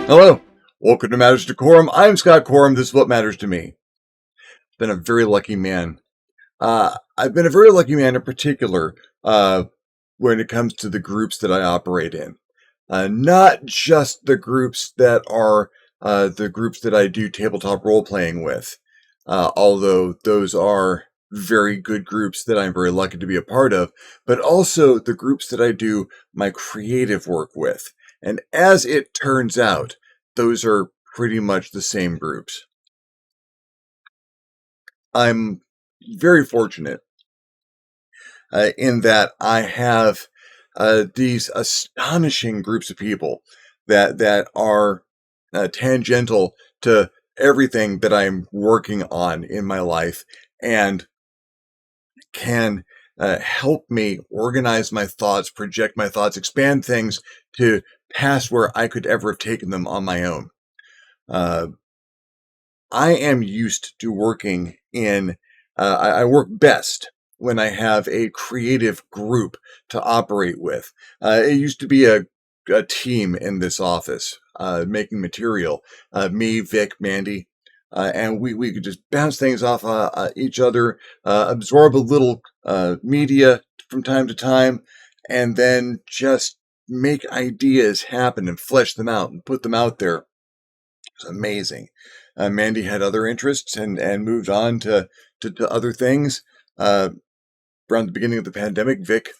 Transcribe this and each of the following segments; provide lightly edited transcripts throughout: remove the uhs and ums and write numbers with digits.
Hello, welcome to Matters DeCorum. I'm Scott Corum. This is what matters to me. Been a very lucky man. I've been a very lucky man in particular when it comes to the groups that I operate in. Not just the groups that are the groups that I do tabletop role playing with, although those are very good groups that I'm very lucky to be a part of, but also the groups that I do my creative work with. And as it turns out, those are pretty much the same groups. I'm very fortunate in that I have these astonishing groups of people that are tangential to everything that I'm working on in my life and can help me organize my thoughts, project my thoughts, expand things to past where I could ever have taken them on my own. I am used to working in, I work best when I have a creative group to operate with. It used to be a team in this office making material. Me, Vic, Mandy, and we could just bounce things off each other, absorb a little media from time to time, and then just make ideas happen and flesh them out and put them out there. It's amazing. Mandy had other interests and moved on to other things. Around the beginning of the pandemic, Vic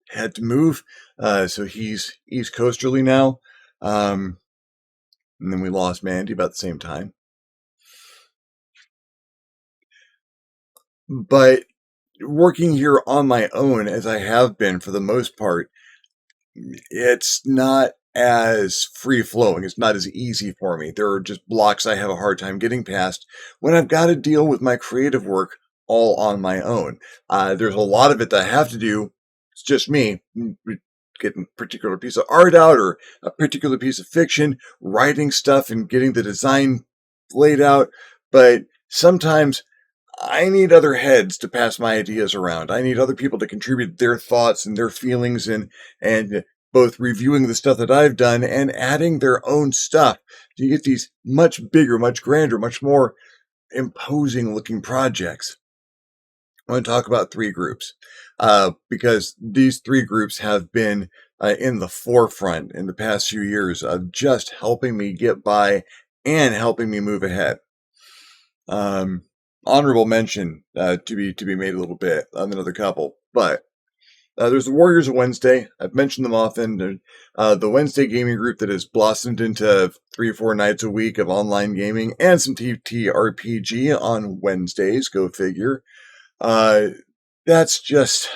had to move, so he's East Coasterly now. And then we lost Mandy about the same time. But working here on my own, as I have been for the most part, it's not as free flowing. It's not as easy for me. There are just blocks I have a hard time getting past when I've got to deal with my creative work all on my own. There's a lot of it that I have to do. It's just me getting a particular piece of art out or a particular piece of fiction, writing stuff and getting the design laid out. But sometimes I need other heads to pass my ideas around. I need other people to contribute their thoughts and their feelings and both reviewing the stuff that I've done and adding their own stuff to get these much bigger, much grander, much more imposing looking projects. I want to talk about three groups because these three groups have been in the forefront in the past few years of just helping me get by and helping me move ahead. Honorable mention to be made a little bit on another couple, but there's the Warriors of Wednesday. I've mentioned them often. The Wednesday gaming group that has blossomed into 3 or 4 nights a week of online gaming and some TTRPG on Wednesdays. Go figure. That's just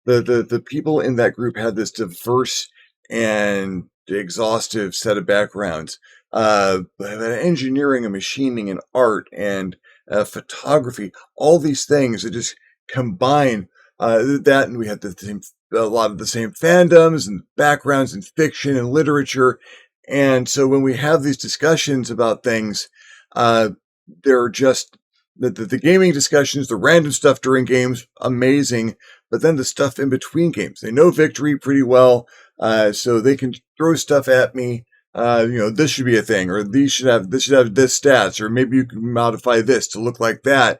the people in that group had this diverse and exhaustive set of backgrounds. Engineering and machining and art and photography, all these things that just combine that, and we have a lot of the same fandoms and backgrounds in fiction and literature. And so when we have these discussions about things, they're just the gaming discussions, the random stuff during games, amazing. But then the stuff in between games, they know Victory pretty well, so they can throw stuff at me. This should be a thing, or this should have this stats, or maybe you can modify this to look like that.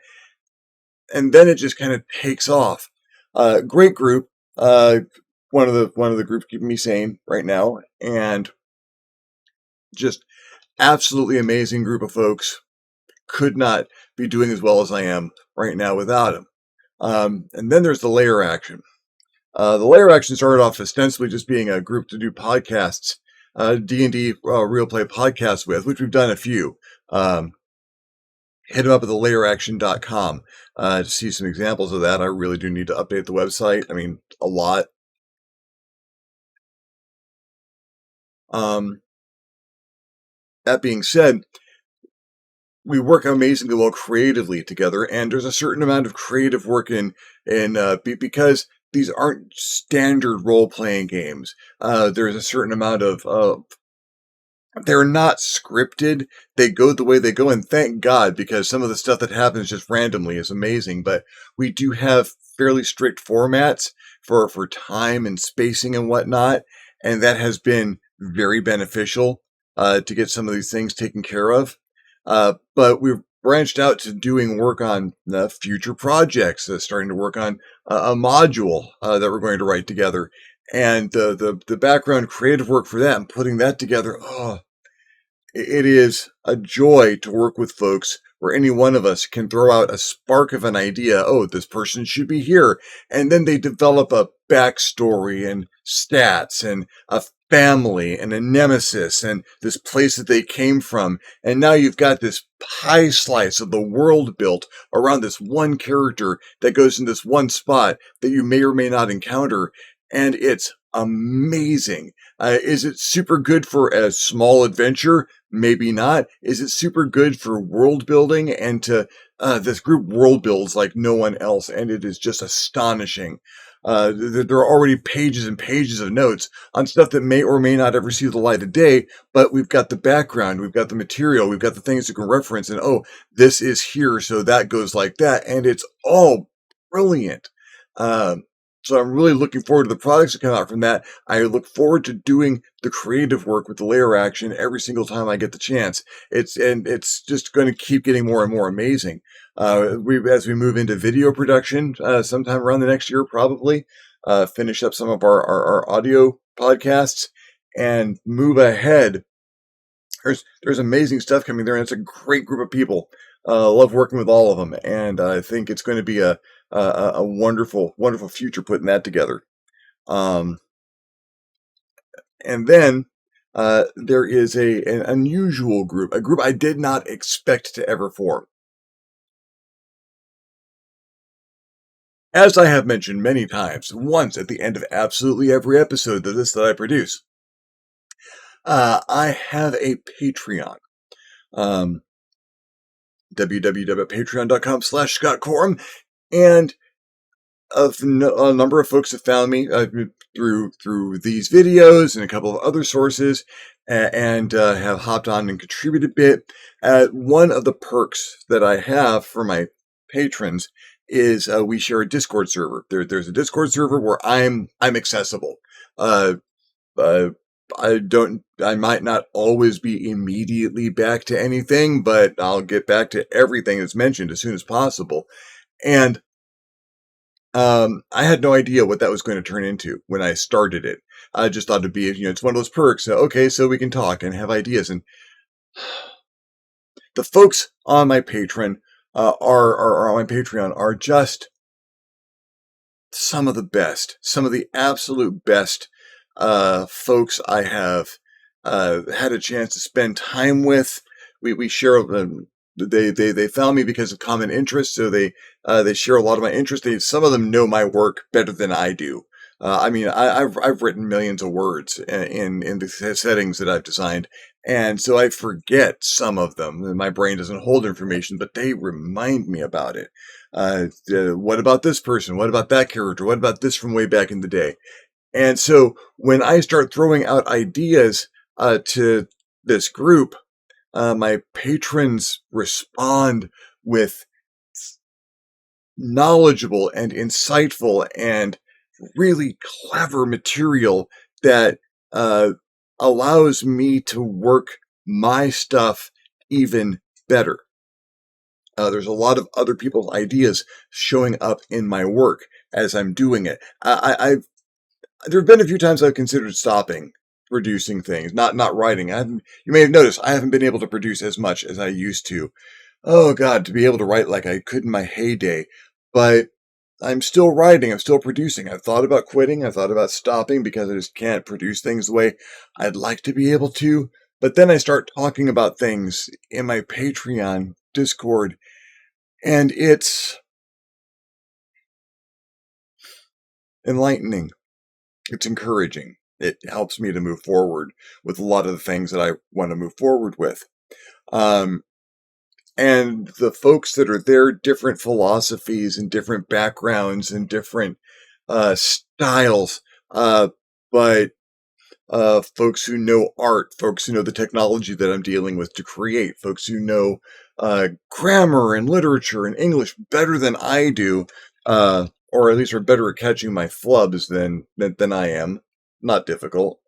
And then it just kind of takes off. Great group. One of the groups keeping me sane right now, and just absolutely amazing group of folks. Could not be doing as well as I am right now without them. And then there's the layer action. The layer action started off ostensibly just being a group to do podcasts, D&D real play podcasts with, which we've done a few. Hit them up at thelayeraction.com to see some examples of that. I really do need to update the website. I mean, a lot. That being said, we work amazingly well creatively together, and there's a certain amount of creative work because these aren't standard role-playing games. There's a certain amount of they're not scripted. They go the way they go, and thank God, because some of the stuff that happens just randomly is amazing. But we do have fairly strict formats for time and spacing and whatnot, and that has been very beneficial to get some of these things taken care of. But we've branched out to doing work on future projects, starting to work on a module that we're going to write together. And the background creative work for that and putting that together, oh, it is a joy to work with folks where any one of us can throw out a spark of an idea. Oh, this person should be here. And then they develop a backstory and stats and a family and a nemesis and this place that they came from. And now you've got this pie slice of the world built around this one character that goes in this one spot that you may or may not encounter. And it's amazing. Is it super good for a small adventure? Maybe not. Is it super good for world building? And to this group world builds like no one else, and it is just astonishing. There are already pages and pages of notes on stuff that may or may not ever see the light of day, but we've got the background, we've got the material, we've got the things you can reference, and oh, this is here, so that goes like that, and it's all brilliant. So I'm really looking forward to the products that come out from that. I look forward to doing the creative work with the layer action every single time I get the chance. It's just going to keep getting more and more amazing. As we move into video production, sometime around the next year, probably, finish up some of our audio podcasts and move ahead. There's amazing stuff coming there, and it's a great group of people. Love working with all of them, and I think it's going to be a wonderful, wonderful future putting that together. And then there is an unusual group, a group I did not expect to ever form. As I have mentioned many times, once at the end of absolutely every episode of this that I produce, I have a Patreon. www.patreon.com/ScottCorum, and a number of folks have found me through these videos and a couple of other sources, and have hopped on and contributed a bit. One of the perks that I have for my patrons is we share a Discord server. There's a Discord server where I'm accessible. Uh, uh, I might not always be immediately back to anything, but I'll get back to everything that's mentioned as soon as possible. And I had no idea what that was going to turn into when I started it. I just thought it'd be, it's one of those perks. Okay, so we can talk and have ideas. And the folks on my are on my Patreon are just some of the best, some of the absolute best folks I have had a chance to spend time with. We share. They found me because of common interests, so they share a lot of my interests. Some of them know my work better than I do. I mean, I've written millions of words in the settings that I've designed, and so I forget some of them. And my brain doesn't hold information, but they remind me about it. What about this person? What about that character? What about this from way back in the day? And so when I start throwing out ideas to this group, my patrons respond with knowledgeable and insightful and really clever material that allows me to work my stuff even better. There's a lot of other people's ideas showing up in my work as I'm doing it. There have been a few times I've considered stopping producing things, not writing. You may have noticed I haven't been able to produce as much as I used to. Oh God, to be able to write like I could in my heyday. But I'm still writing, I'm still producing. I've thought about quitting, I've thought about stopping because I just can't produce things the way I'd like to be able to. But then I start talking about things in my Patreon, Discord, and it's enlightening. It's encouraging. It helps me to move forward with a lot of the things that I want to move forward with. And the folks that are there, different philosophies and different backgrounds and different styles, but folks who know art, folks who know the technology that I'm dealing with to create, folks who know grammar and literature and English better than I do, or at least are better at catching my flubs than I am. Not difficult.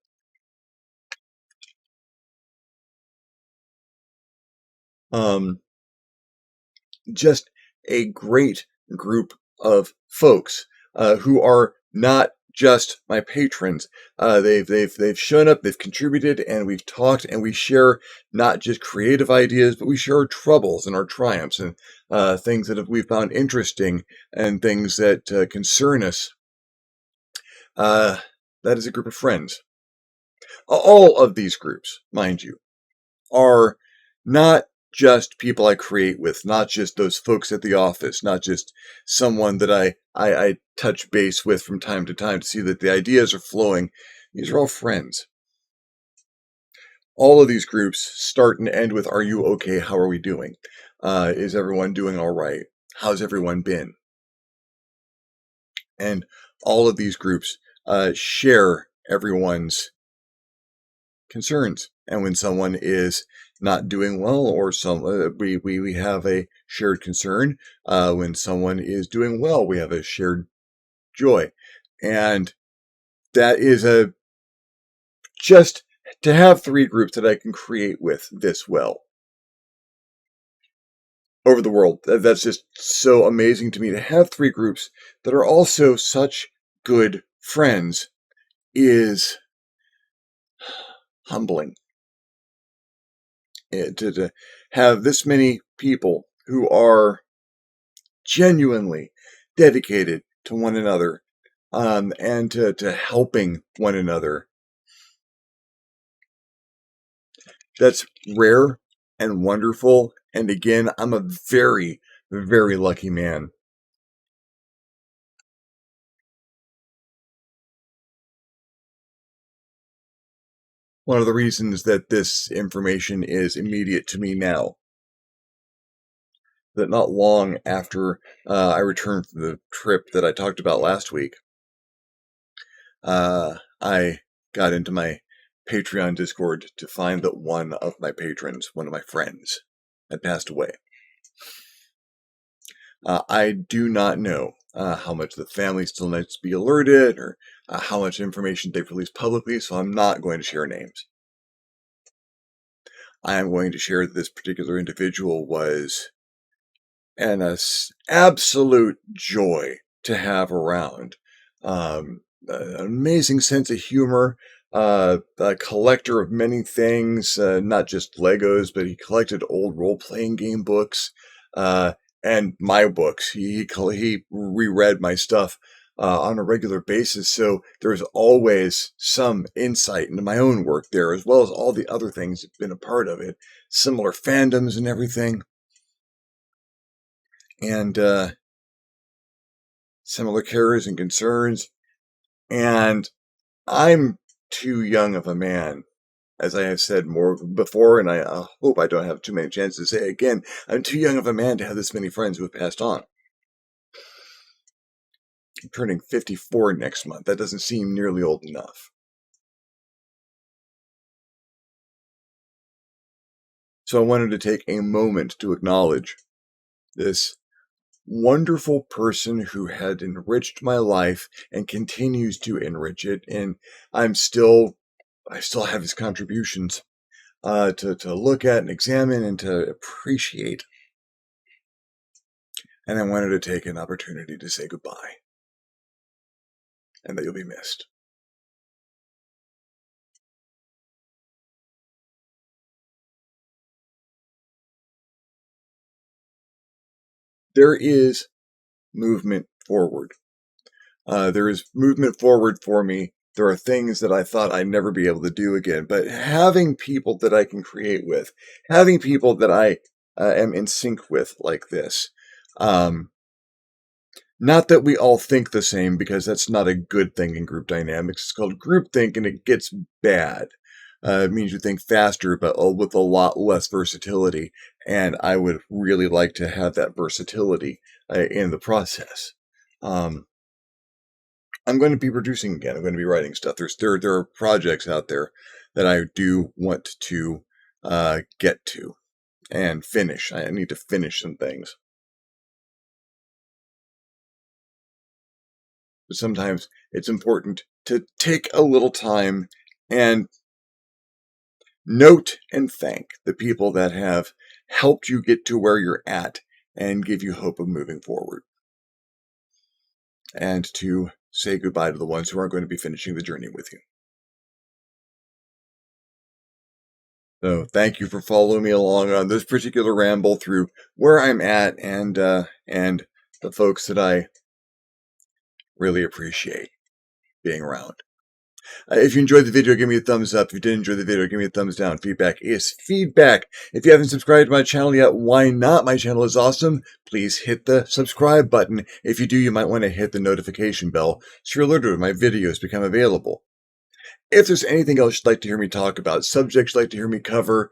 Just a great group of folks who are not just my patrons. They've shown up, they've contributed, and we've talked, and we share not just creative ideas, but we share our troubles and our triumphs, and things that we've found interesting, and things that concern us. That is a group of friends. All of these groups, mind you, are not just people I create with, not just those folks at the office, not just someone that I touch base with from time to time to see that the ideas are flowing. These are all friends. All of these groups start and end with, are you okay? How are we doing? Is everyone doing all right? How's everyone been? And all of these groups share everyone's concerns. And when someone is not doing well, or we have a shared concern. When someone is doing well, we have a shared joy. And that is just to have three groups that I can create with this well over the world. That's just so amazing to me. To have three groups that are also such good friends is humbling. To have this many people who are genuinely dedicated to one another, and to helping one another. That's rare and wonderful. And again, I'm a very, very lucky man. One of the reasons that this information is immediate to me now, that not long after I returned from the trip that I talked about last week, I got into my Patreon Discord to find that one of my patrons, one of my friends, had passed away. I do not know how much the family still needs to be alerted, or how much information they've released publicly, so I'm not going to share names. I am going to share that this particular individual was an absolute joy to have around. An amazing sense of humor, a collector of many things, not just Legos, but he collected old role-playing game books, and my books. He reread my stuff on a regular basis, so there's always some insight into my own work there, as well as all the other things that have been a part of it, similar fandoms and everything, and similar cares and concerns. And I'm too young of a man, as I have said more before, and I hope I don't have too many chances to say it again. I'm too young of a man to have this many friends who have passed on. I'm turning 54 next month. That doesn't seem nearly old enough. So I wanted to take a moment to acknowledge this wonderful person who had enriched my life and continues to enrich it. And I still have his contributions to look at and examine and to appreciate. And I wanted to take an opportunity to say goodbye, and that you'll be missed. There is movement forward. There is movement forward for me. There are things that I thought I'd never be able to do again, but having people that I can create with, having people that I am in sync with like this, not that we all think the same, because that's not a good thing in group dynamics. It's called groupthink, and it gets bad. It means you think faster, but with a lot less versatility. And I would really like to have that versatility in the process. I'm going to be producing again. I'm going to be writing stuff. There are projects out there that I do want to get to and finish. I need to finish some things. But sometimes it's important to take a little time and note and thank the people that have helped you get to where you're at and give you hope of moving forward. And to say goodbye to the ones who aren't going to be finishing the journey with you. So thank you for following me along on this particular ramble through where I'm at and the folks that I really appreciate being around. If you enjoyed the video, give me a thumbs up. If you did enjoy the video, give me a thumbs down. Feedback is feedback. If you haven't subscribed to my channel yet, why not? My channel is awesome. Please hit the subscribe button. If you do, you might want to hit the notification bell so you're alerted when my videos become available. If there's anything else you'd like to hear me talk about, subjects you'd like to hear me cover,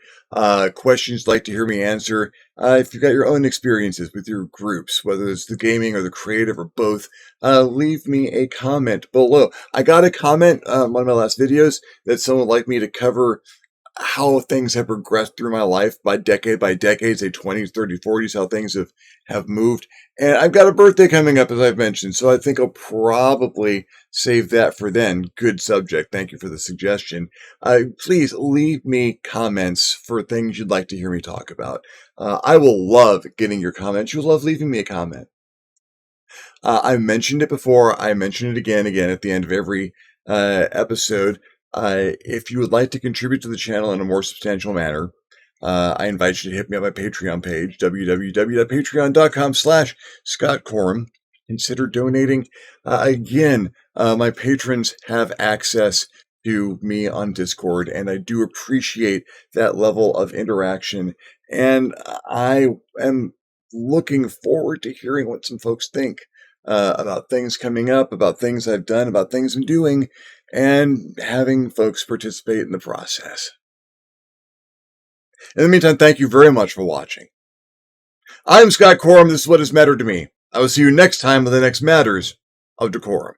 questions you'd like to hear me answer, if you've got your own experiences with your groups, whether it's the gaming or the creative or both, leave me a comment below. I got a comment on one of my last videos that someone would like me to cover how things have progressed through my life by decade, say 20s, 30s, 40s, how things have moved. And I've got a birthday coming up, as I've mentioned, so I think I'll probably save that for then. Good subject. Thank you for the suggestion. Please leave me comments for things you'd like to hear me talk about. I will love getting your comments. You'll love leaving me a comment. I mentioned it before. I mention it again at the end of every episode. If you would like to contribute to the channel in a more substantial manner, I invite you to hit me on my Patreon page, www.patreon.com/ScottCorum. Consider donating. Again, my patrons have access to me on Discord, and I do appreciate that level of interaction. And I am looking forward to hearing what some folks think about things coming up, about things I've done, about things I'm doing, and having folks participate in the process. In the meantime, thank you very much for watching. I'm Scott Corum. This is what has mattered to me. I will see you next time on the next Matters of DeCorum.